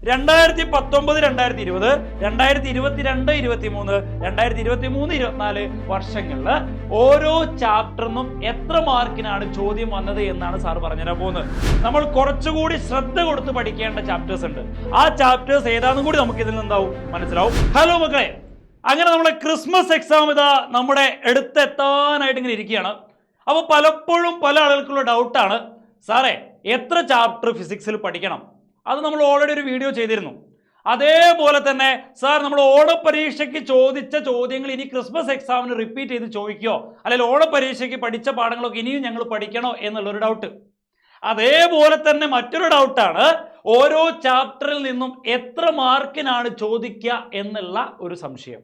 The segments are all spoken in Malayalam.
2019, 2020, 2022, 23, 2023, 24 വർഷങ്ങളിൽ ഓരോ ചാപ്റ്ററിനും എത്ര മാർക്കിനാണ് ചോദ്യം വന്നത് എന്നാണ് സാർ പറഞ്ഞുതരാൻ പോകുന്നത്. നമ്മൾ കുറച്ചുകൂടി ശ്രദ്ധ കൊടുത്ത് പഠിക്കേണ്ട ചാപ്റ്റേഴ്സ് ഉണ്ട്. ആ ചാപ്റ്റേഴ്സ് ഏതാണെന്നും കൂടി നമുക്ക് ഇതിൽ നിന്നാവും മനസ്സിലാവും. ഹലോ മക്കളെ, അങ്ങനെ നമ്മുടെ ക്രിസ്മസ് എക്സാം ഇതാ നമ്മുടെ അടുത്തെത്താനായിട്ട് ഇങ്ങനെ ഇരിക്കുകയാണ്. അപ്പോൾ പലപ്പോഴും പല ആളുകൾക്കുള്ള ഡൗട്ടാണ്, സാറേ എത്ര ചാപ്റ്റർ ഫിസിക്സിൽ പഠിക്കണം? അത് നമ്മൾ ഓൾറെഡി ഒരു വീഡിയോ ചെയ്തിരുന്നു. അതേപോലെ തന്നെ സാർ നമ്മൾ ഓണപരീക്ഷയ്ക്ക് ചോദിച്ച ചോദ്യങ്ങൾ ഇനി ക്രിസ്മസ് എക്സാമിന് റിപ്പീറ്റ് ചെയ്ത് ചോദിക്കുകയോ, അല്ലെങ്കിൽ ഓണപരീക്ഷയ്ക്ക് പഠിച്ച പാഠങ്ങളൊക്കെ ഇനിയും ഞങ്ങൾ പഠിക്കണോ എന്നുള്ളൊരു ഡൗട്ട്. അതേപോലെ തന്നെ മറ്റൊരു ഡൗട്ടാണ്, ഓരോ ചാപ്റ്ററിൽ നിന്നും എത്ര മാർക്കിനാണ് ചോദിക്കുക എന്നുള്ള ഒരു സംശയം.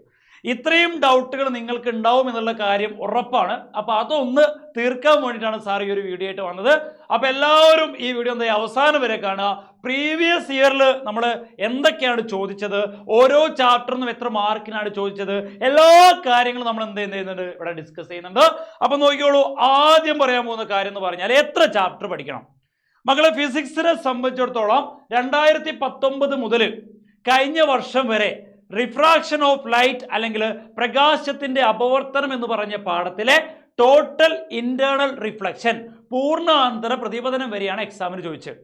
ഇത്രയും ഡൗട്ടുകൾ നിങ്ങൾക്ക് ഉണ്ടാവും എന്നുള്ള കാര്യം ഉറപ്പാണ്. അപ്പോൾ അതൊന്ന് തീർക്കാൻ വേണ്ടിയിട്ടാണ് സാർ ഈ ഒരു വീഡിയോ ആയിട്ട് വന്നത്. അപ്പോൾ എല്ലാവരും ഈ വീഡിയോ അവസാനം വരെ കാണുക. പ്രീവിയസ് ഇയറിൽ നമ്മൾ എന്തൊക്കെയാണ് ചോദിച്ചത്, ഓരോ ചാപ്റ്ററിനും എത്ര മാർക്കിനാണ് ചോദിച്ചത്, എല്ലാ കാര്യങ്ങളും നമ്മൾ എന്ത് ചെയ്യുന്നുണ്ട് ഇവിടെ ഡിസ്കസ് ചെയ്യുന്നുണ്ട്. അപ്പം നോക്കിയോളൂ, ആദ്യം പറയാൻ പോകുന്ന കാര്യം എന്ന് പറഞ്ഞാൽ എത്ര ചാപ്റ്റർ പഠിക്കണം. മക്കളെ, ഫിസിക്സിനെ സംബന്ധിച്ചിടത്തോളം 2019 മുതൽ കഴിഞ്ഞ വർഷം വരെ റിഫ്രാക്ഷൻ ഓഫ് ലൈറ്റ് അല്ലെങ്കിൽ പ്രകാശത്തിന്റെ അപവർത്തനം എന്ന് പറഞ്ഞ പാഠത്തിലെ ടോട്ടൽ ഇന്റേണൽ റിഫ്ലക്ഷൻ പൂർണ്ണാന്തര പ്രതിപതനം വരെയാണ് എക്സാമിന് ചോദിച്ചത്.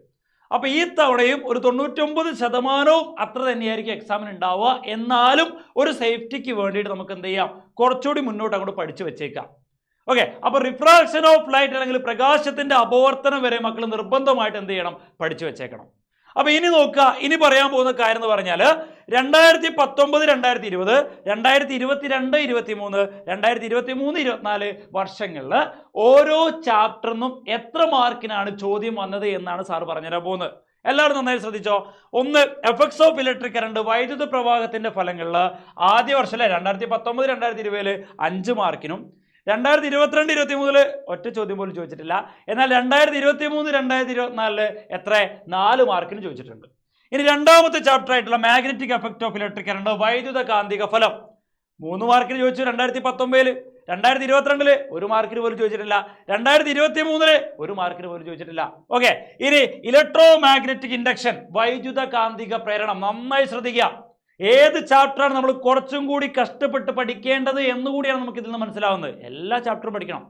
അപ്പൊ ഈ തവണയും ഒരു 99% അത്ര തന്നെയായിരിക്കും എക്സാമിന് ഉണ്ടാവുക. എന്നാലും ഒരു സേഫ്റ്റിക്ക് വേണ്ടിയിട്ട് നമുക്ക് എന്ത് ചെയ്യാം, കുറച്ചുകൂടി മുന്നോട്ട് അങ്ങോട്ട് പഠിച്ചു വെച്ചേക്കാം. ഓക്കെ, അപ്പൊ റിഫ്രാക്ഷൻ ഓഫ് ലൈറ്റ് അല്ലെങ്കിൽ പ്രകാശത്തിന്റെ അപവർത്തനം വരെ മക്കൾ നിർബന്ധമായിട്ട് എന്ത് ചെയ്യണം, പഠിച്ചു വെച്ചേക്കണം. അപ്പൊ ഇനി നോക്കുക, ഇനി പറയാൻ പോകുന്ന കാര്യം എന്ന് പറഞ്ഞാൽ 2019, 2020, 2022, 23, 2023, 24 വർഷങ്ങളിൽ ഓരോ ചാപ്റ്ററിനും എത്ര മാർക്കിനാണ് ചോദ്യം വന്നത് എന്നാണ് സാർ പറഞ്ഞുതരാൻ പോകുന്നത്. എല്ലാവരും നന്നായി ശ്രദ്ധിച്ചോ. ഒന്ന്, എഫക്ട്സ് ഓഫ് ഇലക്ട്രിക് കറണ്ട്, വൈദ്യുത പ്രവാഹത്തിന്റെ ഫലങ്ങളിൽ ആദ്യ വർഷം 2019, 2020 5 മാർക്കിനും 2022, 23 ഒറ്റ ചോദ്യം പോലും ചോദിച്ചിട്ടില്ല. എന്നാൽ 2023, 2024 എത്ര 4 മാർക്കിന് ചോദിച്ചിട്ടുണ്ട്. ഇനി രണ്ടാമത്തെ ചാപ്റ്റർ ആയിട്ടുള്ള magnetic effect of electric current, വൈദ്യുത കാന്തിക ഫലം 3 മാർക്കിന് ചോദിച്ചു 2019. 2022 1 മാർക്കിന് പോലും ചോദിച്ചിട്ടില്ല. 2023 1 മാർക്കിന് പോലും ചോദിച്ചിട്ടില്ല. ഓക്കെ, ഇനി ഇലക്ട്രോ മാഗ്നറ്റിക് ഇൻഡക്ഷൻ, വൈദ്യുത കാന്തിക പ്രേരണം. നന്നായി ശ്രദ്ധിക്കുക, ഏത് ചാപ്റ്ററാണ് നമ്മൾ കുറച്ചും കൂടി കഷ്ടപ്പെട്ട് പഠിക്കേണ്ടത് എന്നുകൂടിയാണ് നമുക്ക് ഇതിൽ നിന്ന് മനസ്സിലാവുന്നത്. എല്ലാ ചാപ്റ്ററും പഠിക്കണം,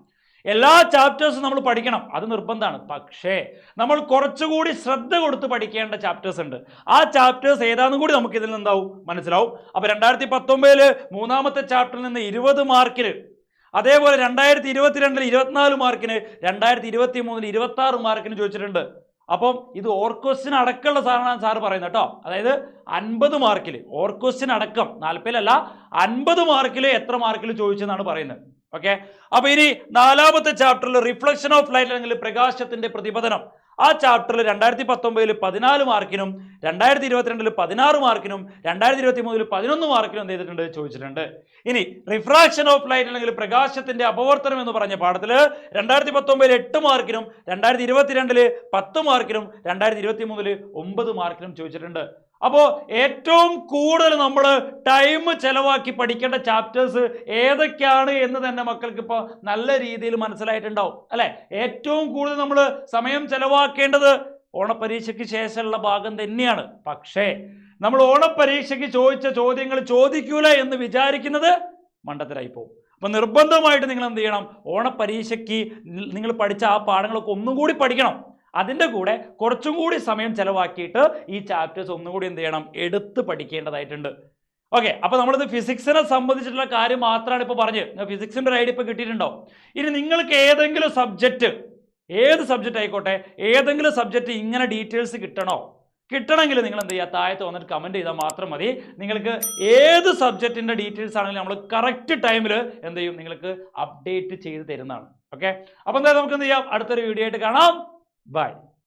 എല്ലാ ചാപ്റ്റേഴ്സും നമ്മൾ പഠിക്കണം, അത് നിർബന്ധമാണ്. പക്ഷേ നമ്മൾ കുറച്ചുകൂടി ശ്രദ്ധ കൊടുത്ത് പഠിക്കേണ്ട ചാപ്റ്റേഴ്സ് ഉണ്ട്. ആ ചാപ്റ്റേഴ്സ് ഏതാണെന്നും കൂടി നമുക്ക് ഇതിൽ നിന്നാവും മനസ്സിലാവും. അപ്പൊ 2019 മൂന്നാമത്തെ ചാപ്റ്ററിൽ നിന്ന് 20 മാർക്കിന്, അതേപോലെ 2022 24 മാർക്കിന്, 2023 26 മാർക്കിന് ചോദിച്ചിട്ടുണ്ട്. അപ്പം ഇത് ഓർ ക്വസ്റ്റ്യൻ അടക്കമുള്ള സാധനമാണ് സാറ് പറയുന്നത് കേട്ടോ. അതായത് 50 മാർക്കിൽ ഓർ ക്വസ്റ്റ്യൻ അടക്കം, 40 50 മാർക്കിൽ എത്ര മാർക്കിൽ ചോദിച്ചെന്നാണ് പറയുന്നത്. ഓക്കെ, അപ്പൊ ഇനി നാലാമത്തെ ചാപ്റ്ററിൽ റിഫ്ലക്ഷൻ ഓഫ് ലൈറ്റ് അല്ലെങ്കിൽ പ്രകാശത്തിന്റെ പ്രതിപതനം, ആ ചാപ്റ്ററിൽ 2019 14 മാർക്കിനും 2022 16 മാർക്കിനും 2023 11 മാർക്കിനും എന്ത് ചെയ്തിട്ടുണ്ട്, ചോദിച്ചിട്ടുണ്ട്. ഇനി റിഫ്രാക്ഷൻ ഓഫ് ലൈറ്റ് അല്ലെങ്കിൽ പ്രകാശത്തിന്റെ അപവർത്തനം എന്ന് പറഞ്ഞ പാഠത്തിൽ 2019 8 മാർക്കിനും 2022 10 മാർക്കിനും 2023 9 മാർക്കിനും ചോദിച്ചിട്ടുണ്ട്. അപ്പോൾ ഏറ്റവും കൂടുതൽ നമ്മൾ ടൈം ചെലവാക്കി പഠിക്കേണ്ട ചാപ്റ്റേഴ്സ് ഏതൊക്കെയാണ് എന്ന് തന്നെ മക്കൾക്ക് ഇപ്പോൾ നല്ല രീതിയിൽ മനസ്സിലായിട്ടുണ്ടാവും അല്ലെ. ഏറ്റവും കൂടുതൽ നമ്മൾ സമയം ചെലവാക്കേണ്ടത് ഓണപരീക്ഷയ്ക്ക് ശേഷമുള്ള ഭാഗം തന്നെയാണ്. പക്ഷേ നമ്മൾ ഓണപരീക്ഷയ്ക്ക് ചോദിച്ച ചോദ്യങ്ങൾ ചോദിക്കൂല എന്ന് വിചാരിക്കുന്നത് മണ്ടത്തരായി പോകും. അപ്പം നിർബന്ധമായിട്ട് നിങ്ങൾ എന്ത് ചെയ്യണം, ഓണപരീക്ഷയ്ക്ക് നിങ്ങൾ പഠിച്ച ആ പാഠങ്ങളൊക്കെ ഒന്നും കൂടി പഠിക്കണം. അതിൻ്റെ കൂടെ കുറച്ചും കൂടി സമയം ചെലവാക്കിയിട്ട് ഈ ചാപ്റ്റേഴ്സ് ഒന്നും കൂടി എന്ത് ചെയ്യണം, എടുത്ത് പഠിക്കേണ്ടതായിട്ടുണ്ട്. ഓക്കെ, അപ്പോൾ നമ്മളിത് ഫിസിക്സിനെ സംബന്ധിച്ചിട്ടുള്ള കാര്യം മാത്രമാണ് ഇപ്പോൾ പറഞ്ഞത്. ഫിസിക്സിൻ്റെ ഒരു ഐഡിയ ഇപ്പോൾ കിട്ടിയിട്ടുണ്ടോ? ഇനി നിങ്ങൾക്ക് ഏതെങ്കിലും സബ്ജക്റ്റ്, ഏത് സബ്ജക്റ്റ് ആയിക്കോട്ടെ, ഏതെങ്കിലും സബ്ജക്റ്റ് ഇങ്ങനെ ഡീറ്റെയിൽസ് കിട്ടണമെങ്കിൽ നിങ്ങൾ എന്ത് ചെയ്യുക, താഴത്ത് വന്നിട്ട് കമൻറ്റ് ചെയ്താൽ മാത്രം മതി. നിങ്ങൾക്ക് ഏത് സബ്ജക്റ്റിൻ്റെ ഡീറ്റെയിൽസ് ആണെങ്കിലും നമ്മൾ കറക്റ്റ് ടൈമിൽ എന്ത് ചെയ്യും, നിങ്ങൾക്ക് അപ്ഡേറ്റ് ചെയ്ത് തരുന്നതാണ്. ഓക്കെ, അപ്പോൾ എന്തായാലും നമുക്ക് എന്ത് ചെയ്യാം, അടുത്തൊരു വീഡിയോ ആയിട്ട് കാണാം. Bye.